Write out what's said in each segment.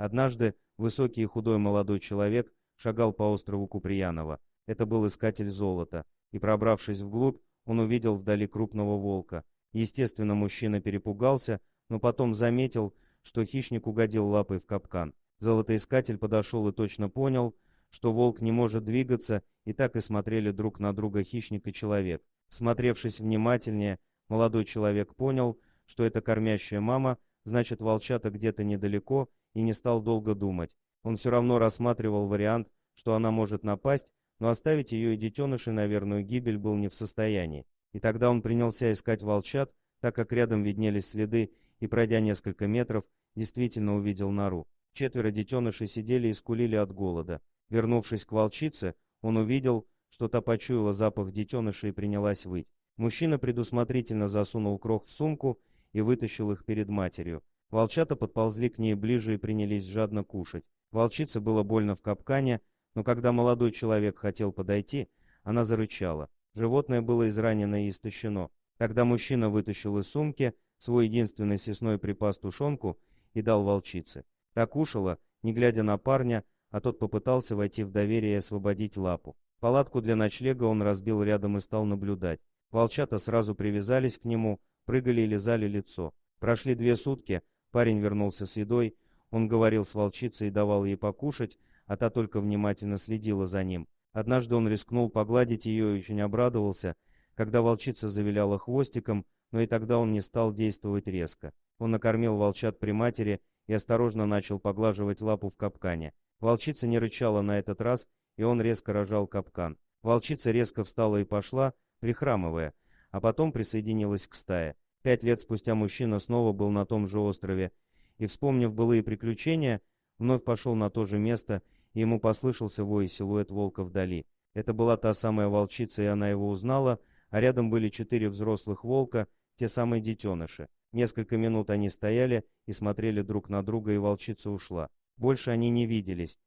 Однажды высокий и худой молодой человек шагал по острову Куприянова. Это был искатель золота, и, пробравшись вглубь, он увидел вдали крупного волка. Естественно, мужчина перепугался, но потом заметил, что хищник угодил лапой в капкан. Золотоискатель подошел и точно понял, что волк не может двигаться, и так и смотрели друг на друга хищник и человек. Всмотревшись внимательнее, молодой человек понял, что это кормящая мама, значит, волчата где-то недалеко, и не стал долго думать. Он все равно рассматривал вариант, что она может напасть, но оставить ее и детенышей на верную гибель был не в состоянии. И тогда он принялся искать волчат, так как рядом виднелись следы, и, пройдя несколько метров, действительно увидел нору. 4 детенышей сидели и скулили от голода. Вернувшись к волчице, он увидел, что та почуяла запах детенышей и принялась выть. Мужчина предусмотрительно засунул крох в сумку и вытащил их перед матерью. Волчата подползли к ней ближе и принялись жадно кушать. Волчице было больно в капкане, но когда молодой человек хотел подойти, она зарычала. Животное было изранено и истощено. Тогда мужчина вытащил из сумки свой единственный съестной припас тушенку и дал волчице. Та кушала, не глядя на парня, а тот попытался войти в доверие и освободить лапу. Палатку для ночлега он разбил рядом и стал наблюдать. Волчата сразу привязались к нему, прыгали и лизали лицо. Прошли 2 сутки, парень вернулся с едой, он говорил с волчицей и давал ей покушать, а та только внимательно следила за ним. Однажды он рискнул погладить ее и очень обрадовался, когда волчица завиляла хвостиком, но и тогда он не стал действовать резко. Он накормил волчат при матери и осторожно начал поглаживать лапу в капкане. Волчица не рычала на этот раз, и он резко рожал капкан. Волчица резко встала и пошла, прихрамывая, а потом присоединилась к стае. 5 лет спустя мужчина снова был на том же острове, и, вспомнив былые приключения, вновь пошел на то же место, и ему послышался вой и силуэт волка вдали. Это была та самая волчица, и она его узнала, а рядом были 4 взрослых волка, те самые детеныши. Несколько минут они стояли и смотрели друг на друга, и волчица ушла. Больше они не виделись.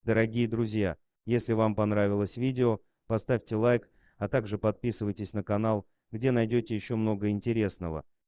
Дорогие друзья, если вам понравилось видео, поставьте лайк, а также подписывайтесь на канал, где найдете еще много интересного.